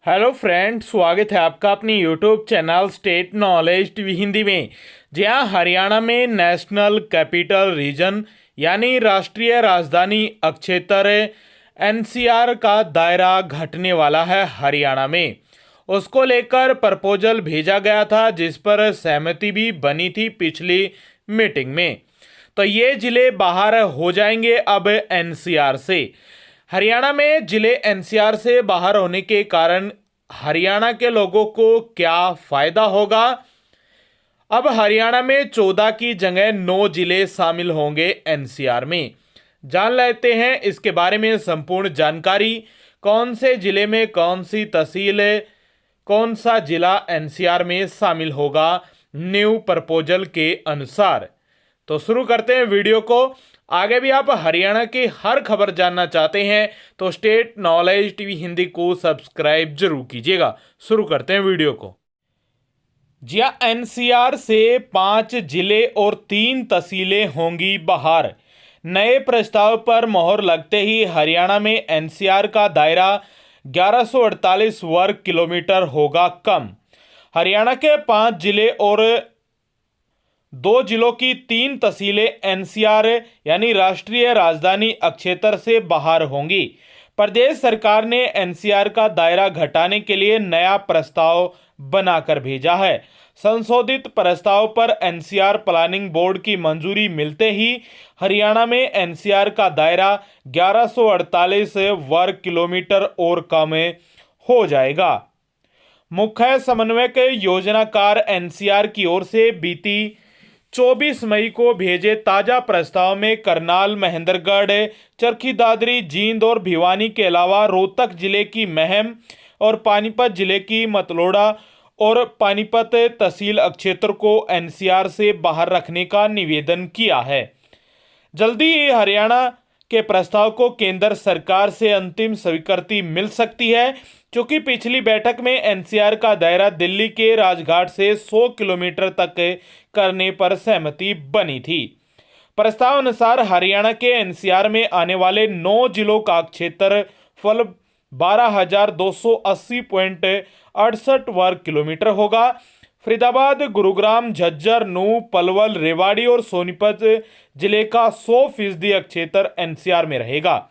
Hello friend, स्वागत है आपका अपनी YouTube channel state knowledge TV Hindi में। जी हाँ, हरियाणा में नेशनल कैपिटल रीजन यानी राष्ट्रीय राजधानी क्षेत्र एनसीआर का दायरा घटने वाला है हरियाणा में। उसको लेकर प्रपोजल भेजा गया था जिस पर सहमति भी बनी थी पिछली मीटिंग में। तो ये जिले बाहर हो जाएंगे अब एनसीआर से। हरियाणा में जिले एनसीआर से बाहर होने के कारण हरियाणा के लोगों को क्या फायदा होगा। अब हरियाणा में 14 की जगह 9 जिले शामिल होंगे एनसीआर में। जान लेते हैं इसके बारे में संपूर्ण जानकारी। कौन से जिले में कौन सी तहसील, कौन सा जिला एनसीआर में शामिल होगा न्यू प्रपोजल के अनुसार। तो शुरू करते हैं वीडियो को। आगे भी आप हरियाणा की हर खबर जानना चाहते हैं तो स्टेट नॉलेज टीवी हिंदी को सब्सक्राइब जरूर कीजिएगा। शुरू करते हैं वीडियो को। जी हाँ, एनसीआर से 5 जिले और 3 तहसीलें होंगी बाहर। नए प्रस्ताव पर मोहर लगते ही हरियाणा में एनसीआर का दायरा 1148 वर्ग किलोमीटर होगा कम। हरियाणा के 5 जिले और 2 जिलों की 3 तहसीलें एनसीआर यानी राष्ट्रीय राजधानी क्षेत्र से बाहर होंगी। प्रदेश सरकार ने एनसीआर का दायरा घटाने के लिए नया प्रस्ताव बनाकर भेजा है। संशोधित प्रस्ताव पर एनसीआर प्लानिंग बोर्ड की मंजूरी मिलते ही हरियाणा में एनसीआर का दायरा 1148 वर्ग किलोमीटर और कम हो जाएगा। मुख्य समन्वयक योजनाकार एनसीआर की ओर से बीती 24 मई को भेजे ताजा प्रस्ताव में करनाल, महेंद्रगढ़, चरखी दादरी, जींद और भिवानी के अलावा रोहतक जिले की महम और पानीपत जिले की मतलोड़ा और पानीपत तहसील क्षेत्र को एनसीआर से बाहर रखने का निवेदन किया है। जल्दी ही हरियाणा के प्रस्ताव को केंद्र सरकार से अंतिम स्वीकृति मिल सकती है, क्योंकि पिछली बैठक में एनसीआर का दायरा दिल्ली के राजघाट से 100 किलोमीटर तक करने पर सहमति बनी थी। प्रस्ताव अनुसार हरियाणा के एनसीआर में आने वाले 9 जिलों का क्षेत्रफल 12,280.68 वर्ग किलोमीटर होगा। फरीदाबाद, गुरुग्राम, झज्जर, नूंह, पलवल, रेवाड़ी और सोनीपत जिले का 100% क्षेत्र एनसीआर में रहेगा।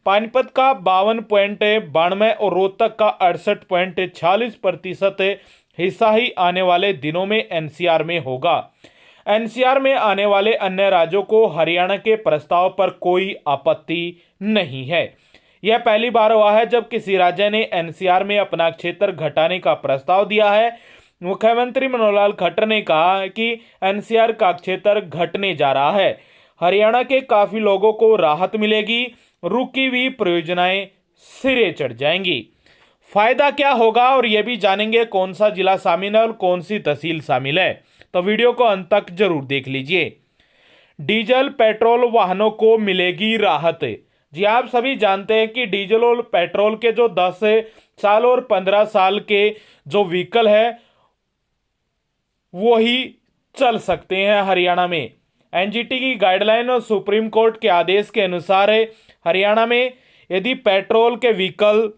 पानीपत का 52.92 और रोहतक का 68.46% हिस्सा ही आने वाले दिनों में एनसीआर में होगा। एनसीआर में आने वाले अन्य राज्यों को हरियाणा के प्रस्ताव पर कोई आपत्ति नहीं है। यह पहली बार हुआ है जब किसी राज्य ने एनसीआर में अपना क्षेत्र घटाने का प्रस्ताव दिया है। मुख्यमंत्री मनोहर लाल खट्टर ने कहा कि एनसीआर का क्षेत्र घटने जा रहा है। हरियाणा के काफी लोगों को राहत मिलेगी, रुकी हुई परियोजनाएं सिरे चढ़ जाएंगी। फायदा क्या होगा और यह भी जानेंगे कौन सा जिला शामिल है और कौन सी तहसील शामिल है, तो वीडियो को अंत तक जरूर देख लीजिए। डीजल पेट्रोल वाहनों को मिलेगी राहत। जी आप सभी जानते हैं कि डीजल और पेट्रोल के जो 10 साल और 15 साल के जो व्हीकल है वो ही चल सकते हैं हरियाणा में। एनजीटी की गाइडलाइन और सुप्रीम कोर्ट के आदेश के अनुसार हरियाणा में यदि पेट्रोल के व्हीकल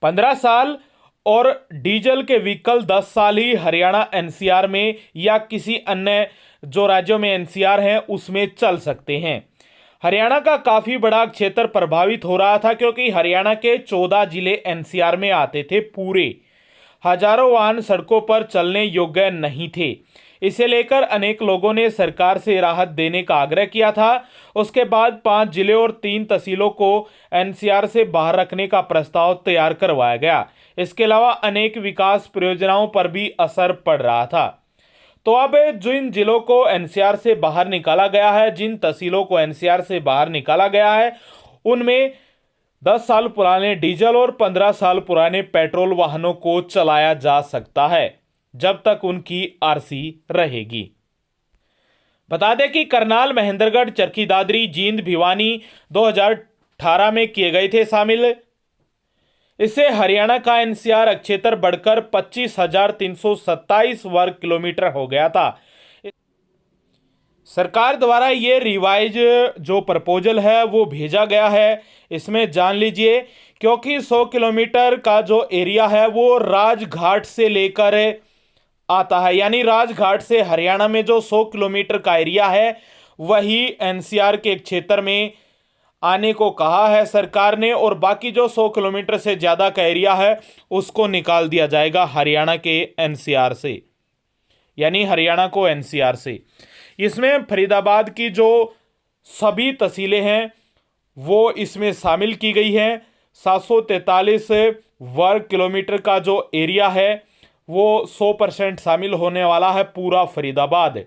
15 साल और डीजल के व्हीकल 10 साल ही हरियाणा एनसीआर में या किसी अन्य जो राज्यों में एनसीआर है उसमें चल सकते हैं। हरियाणा का काफी बड़ा क्षेत्र प्रभावित हो रहा था, क्योंकि हरियाणा के 14 जिले एनसीआर में आते थे। पूरे हजारों वाहन सड़कों पर चलने योग्य नहीं थे। इसे लेकर अनेक लोगों ने सरकार से राहत देने का आग्रह किया था। उसके बाद 5 जिले और 3 तहसीलों को एनसीआर से बाहर रखने का प्रस्ताव तैयार करवाया गया। इसके अलावा अनेक विकास परियोजनाओं पर भी असर पड़ रहा था। तो अब जिन जिलों को एनसीआर से बाहर निकाला गया है, जिन तहसीलों को एनसीआर से बाहर निकाला गया है, उनमें 10 साल पुराने डीजल और 15 साल पुराने पेट्रोल वाहनों को चलाया जा सकता है जब तक उनकी आरसी रहेगी। बता दें कि करनाल, महेंद्रगढ़, चरखी दादरी, जींद, भिवानी 2018 में किए गए थे शामिल। इससे हरियाणा का एनसीआर क्षेत्र बढ़कर 25,327 वर्ग किलोमीटर हो गया था। सरकार द्वारा ये रिवाइज जो प्रपोजल है वो भेजा गया है। इसमें जान लीजिए क्योंकि 100 किलोमीटर का जो एरिया है वो राजघाट से लेकर आता है, यानी राजघाट से हरियाणा में जो 100 किलोमीटर का एरिया है वही एनसीआर के क्षेत्र में आने को कहा है सरकार ने, और बाकी जो 100 किलोमीटर से ज़्यादा का एरिया है उसको निकाल दिया जाएगा हरियाणा के एनसीआर से, यानी हरियाणा को एनसीआर से। इसमें फरीदाबाद की जो सभी तहसीलें हैं वो इसमें शामिल की गई हैं। 743 वर्ग किलोमीटर का जो एरिया है वो 100% शामिल होने वाला है पूरा फरीदाबाद।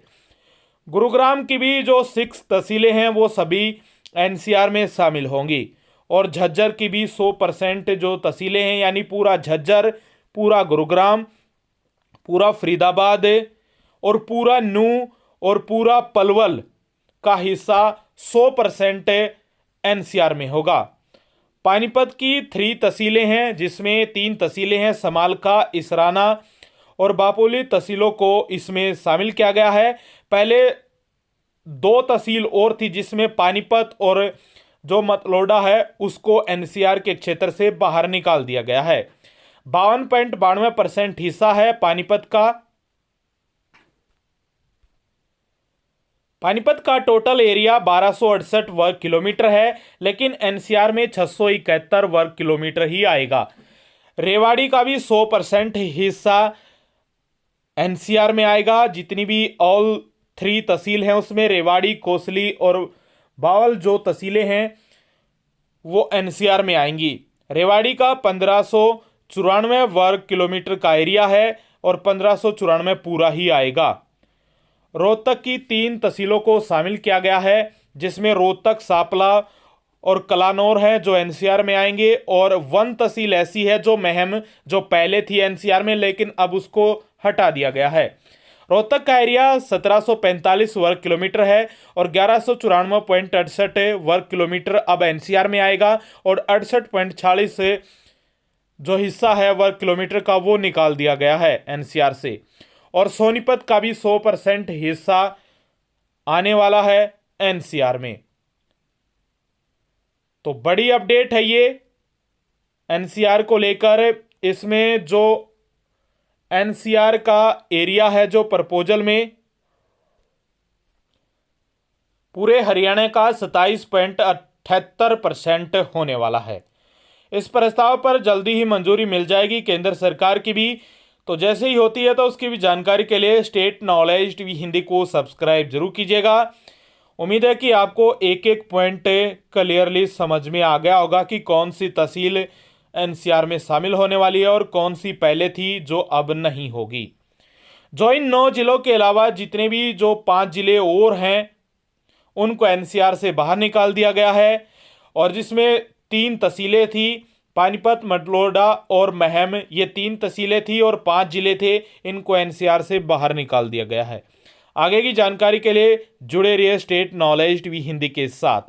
गुरुग्राम की भी जो 6 तहसीलें हैं वो सभी एनसीआर में शामिल होंगी, और झज्जर की भी 100% जो तहसीलें हैं, यानी पूरा झज्जर, पूरा गुरुग्राम, पूरा फरीदाबाद और पूरा नूंह और पूरा पलवल का हिस्सा 100% एनसीआर में होगा। पानीपत की 3 तहसीलें हैं, जिसमें 3 तहसीलें हैं समालका, इसराना और बापोली तहसीलों को इसमें शामिल किया गया है। पहले 2 तहसील और थी जिसमें पानीपत और जो मतलोडा है उसको एनसीआर के क्षेत्र से बाहर निकाल दिया गया है। 52.92% हिस्सा है पानीपत का। पानीपत का टोटल एरिया 1268 वर्ग किलोमीटर है, लेकिन एनसीआर में 671 वर्ग किलोमीटर ही आएगा। रेवाड़ी का भी 100% हिस्सा एनसीआर में आएगा। जितनी भी ऑल 3 तहसील हैं उसमें रेवाड़ी, कोसली और बावल जो तहसीलें हैं वो एनसीआर में आएंगी। रेवाड़ी का 1594 वर्ग किलोमीटर का एरिया है और 1594 पूरा ही आएगा। रोहतक की 3 तहसीलों को शामिल किया गया है, जिसमें रोहतक, सापला और कलानौर है जो एनसीआर में आएंगे, और 1 तहसील ऐसी है जो महम, जो पहले थी एनसीआर में लेकिन अब उसको हटा दिया गया है। रोहतक का एरिया 1745 वर्ग किलोमीटर है और 1194.68 वर्ग किलोमीटर अब एनसीआर में आएगा, और 68.46 जो हिस्सा है वर्ग किलोमीटर का वो निकाल दिया गया है एनसीआर से। और सोनीपत का भी 100% हिस्सा आने वाला है एनसीआर में। तो बड़ी अपडेट है ये एनसीआर को लेकर। इसमें जो एनसीआर का एरिया है जो प्रपोजल में पूरे हरियाणा का 27.78% होने वाला है। इस प्रस्ताव पर जल्दी ही मंजूरी मिल जाएगी केंद्र सरकार की भी। तो जैसे ही होती है तो उसकी भी जानकारी के लिए स्टेट नॉलेज टीवी हिंदी को सब्सक्राइब जरूर कीजिएगा। उम्मीद है कि आपको एक एक पॉइंट क्लियरली समझ में आ गया होगा कि कौन सी तहसील एनसीआर में शामिल होने वाली है और कौन सी पहले थी जो अब नहीं होगी। जो इन 9 जिलों के अलावा जितने भी जो 5 जिले और हैं उनको एनसीआर से बाहर निकाल दिया गया है, और जिसमें 3 तहसीलें थी, पानीपत, मतलोडा और महम, ये 3 तहसीलें थी और 5 जिले थे, इनको एनसीआर से बाहर निकाल दिया गया है। आगे की जानकारी के लिए जुड़े रहिए स्टेट नॉलेज टीवी हिंदी के साथ।